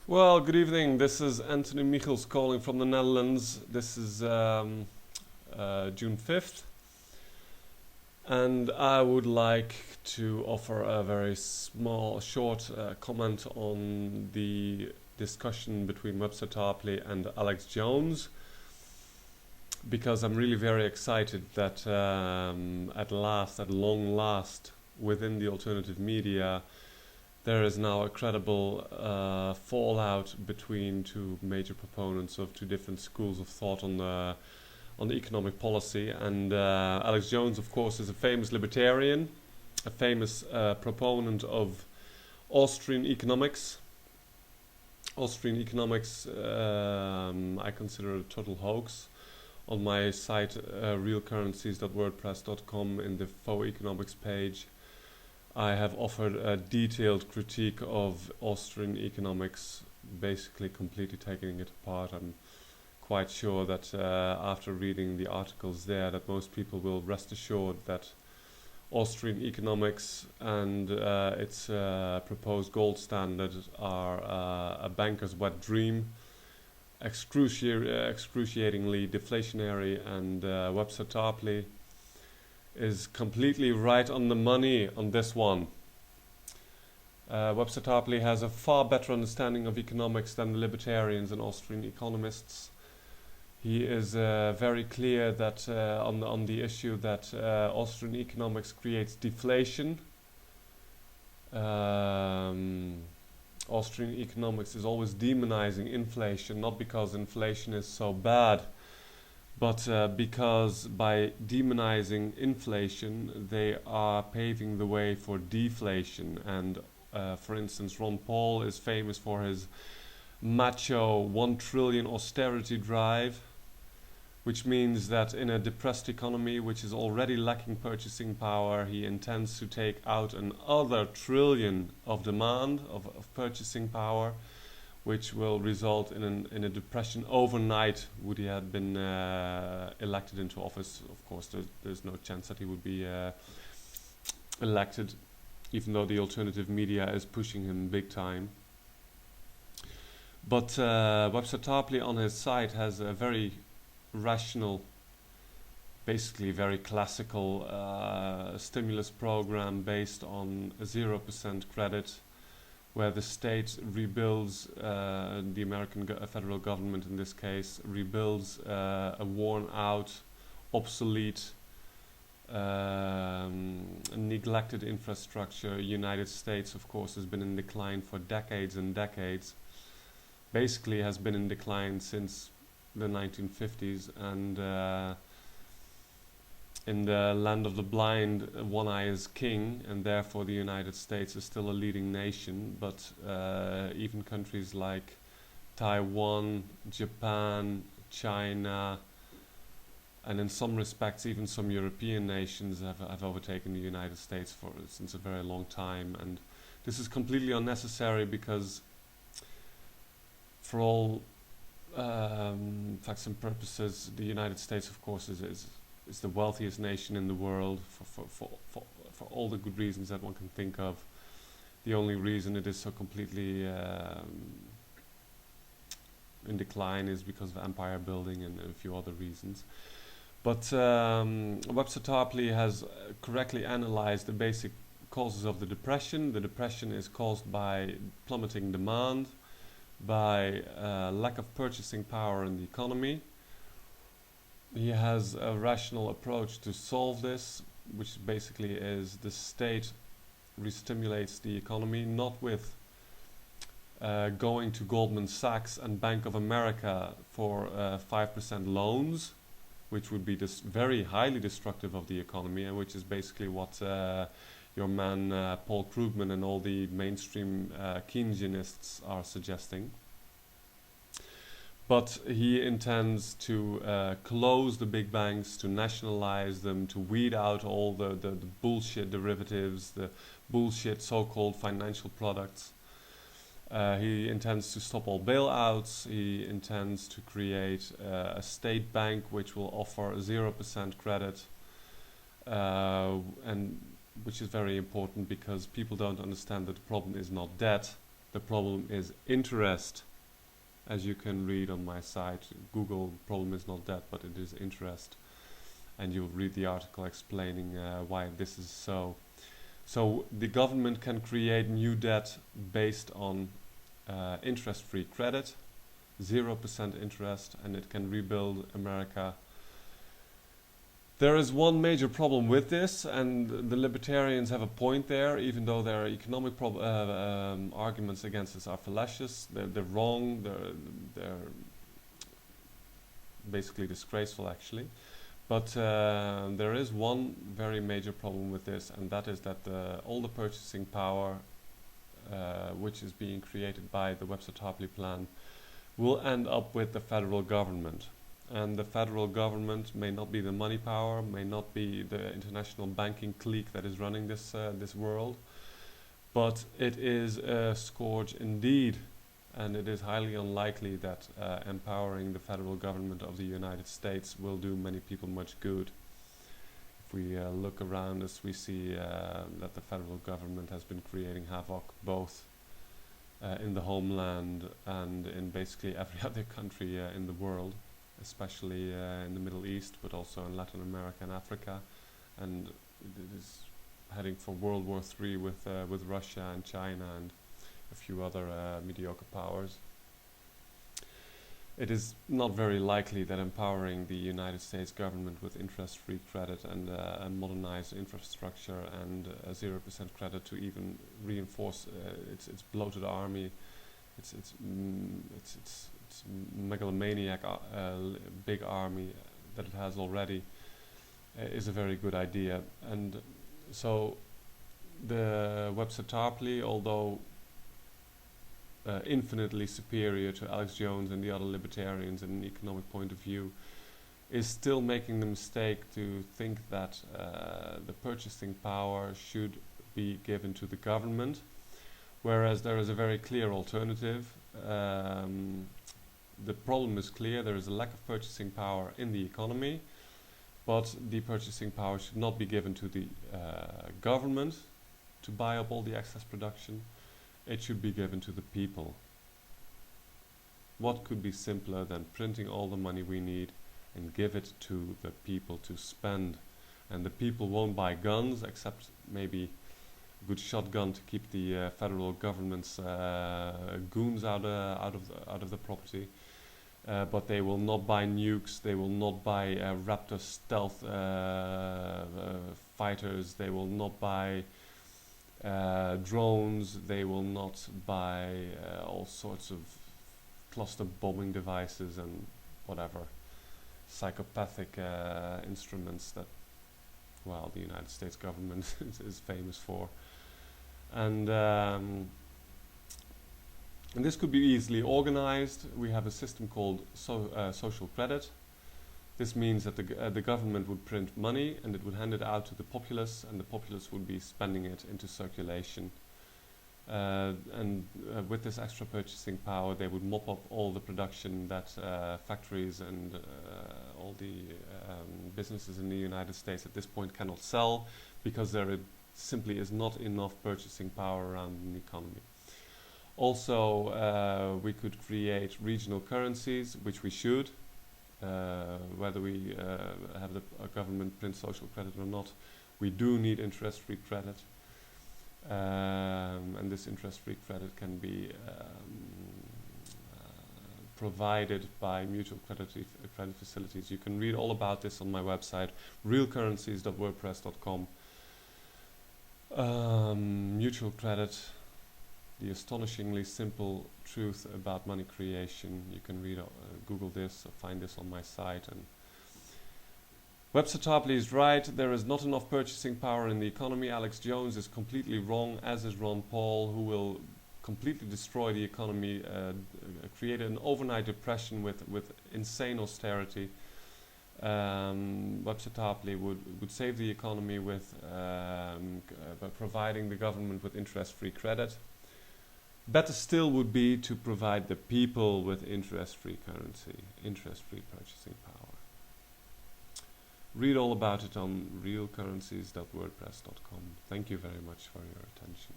Well, good evening. This is Anthony Migchels calling from the Netherlands. This is June 5th, and I would like to offer a very short comment on the discussion between Webster Tarpley and Alex Jones, because I'm really very excited that at long last, within the alternative media, there is now a credible fallout between two major proponents of two different schools of thought on the economic policy. And Alex Jones, of course, is a famous libertarian, a famous proponent of Austrian economics. Austrian economics, I consider a total hoax. On my site, realcurrencies.wordpress.com, in the Faux Economics page, I have offered a detailed critique of Austrian economics, basically completely taking it apart. I'm quite sure that after reading the articles there, that most people will rest assured that Austrian economics and its proposed gold standard are a banker's wet dream, excruciatingly deflationary, and Webster Tarpley is completely right on the money on this one. Webster Tarpley has a far better understanding of economics than the libertarians and Austrian economists. He is very clear that on the issue that Austrian economics creates deflation. Austrian economics is always demonizing inflation, not because inflation is so bad, but because by demonizing inflation, they are paving the way for deflation. And for instance, Ron Paul is famous for his macho 1 trillion austerity drive, which means that in a depressed economy, which is already lacking purchasing power, he intends to take out another trillion of demand, of purchasing power, which will result in a depression overnight. Would he have been elected into office? Of course, there's no chance that he would be elected, even though the alternative media is pushing him big time. But Webster Tarpley on his side has a very rational, basically very classical stimulus program based on a 0% credit, where the state rebuilds, the American federal government in this case, rebuilds a worn out, obsolete, neglected infrastructure. United States, of course, has been in decline for decades and decades. Basically has been in decline since the 1950s, and in the land of the blind, one eye is king, and therefore the United States is still a leading nation. But even countries like Taiwan, Japan, China, and in some respects even some European nations have overtaken the United States since a very long time. And this is completely unnecessary, because for all facts and purposes, the United States, of course, is the wealthiest nation in the world for all the good reasons that one can think of. The only reason it is so completely in decline is because of empire building and a few other reasons. But Webster Tarpley has correctly analyzed the basic causes of the depression. The depression is caused by plummeting demand, by lack of purchasing power in the economy. He has a rational approach to solve this, which basically is the state re-stimulates the economy, not with going to Goldman Sachs and Bank of America for 5% loans, which would be very highly destructive of the economy, and which is basically what your man Paul Krugman and all the mainstream Keynesianists are suggesting. But he intends to close the big banks, to nationalize them, to weed out all the bullshit derivatives, the bullshit so-called financial products. He intends to stop all bailouts. He intends to create a state bank which will offer 0% credit, and which is very important, because people don't understand that the problem is not debt. The problem is interest. As you can read on my site, Google problem is not debt, but it is interest. And you'll read the article explaining why this is so. So the government can create new debt based on interest-free credit, 0% interest, and it can rebuild America. There is one major problem with this, and the libertarians have a point there, even though their economic arguments against this are fallacious. They're wrong, they're basically disgraceful actually. But there is one very major problem with this, and that is that all the purchasing power which is being created by the Webster Tarpley plan will end up with the federal government. And the federal government may not be the money power, may not be the international banking clique that is running this world, but it is a scourge indeed, and it is highly unlikely that empowering the federal government of the United States will do many people much good. If we look around us, we see that the federal government has been creating havoc both in the homeland and in basically every other country in the world, especially in the Middle East, but also in Latin America and Africa, and it is heading for World War III with Russia and China and a few other mediocre powers. It is not very likely that empowering the United States government with interest-free credit and a modernized infrastructure and a 0% credit to even reinforce its bloated army, its megalomaniac big army that it has already, is a very good idea. And so the Webster Tarpley, although infinitely superior to Alex Jones and the other libertarians in an economic point of view, is still making the mistake to think that the purchasing power should be given to the government, whereas there is a very clear alternative. The problem is clear. There is a lack of purchasing power in the economy, but the purchasing power should not be given to the government to buy up all the excess production. It should be given to the people. What could be simpler than printing all the money we need and give it to the people to spend? And the people won't buy guns, except maybe a good shotgun to keep the federal government's goons out of the property. But they will not buy nukes. They will not buy Raptor stealth fighters. They will not buy drones. They will not buy all sorts of cluster bombing devices and whatever psychopathic instruments that, well, the United States government is famous for. And this could be easily organized. We have a system called social credit. This means that the government would print money and it would hand it out to the populace, and the populace would be spending it into circulation. With this extra purchasing power, they would mop up all the production that factories and all the businesses in the United States at this point cannot sell, because there simply is not enough purchasing power around in the economy. Also, we could create regional currencies, which we should. Whether we have a government print social credit or not, we do need interest-free credit, and this interest-free credit can be provided by mutual credit facilities. You can read all about this on my website, realcurrencies.wordpress.com. Mutual credit, the astonishingly simple truth about money creation. You can read, Google this, or find this on my site. And Webster Tarpley is right. There is not enough purchasing power in the economy. Alex Jones is completely wrong, as is Ron Paul, who will completely destroy the economy, create an overnight depression with insane austerity. Webster Tarpley would save the economy with by providing the government with interest-free credit. Better still would be to provide the people with interest-free currency, interest-free purchasing power. Read all about it on realcurrencies.wordpress.com. Thank you very much for your attention.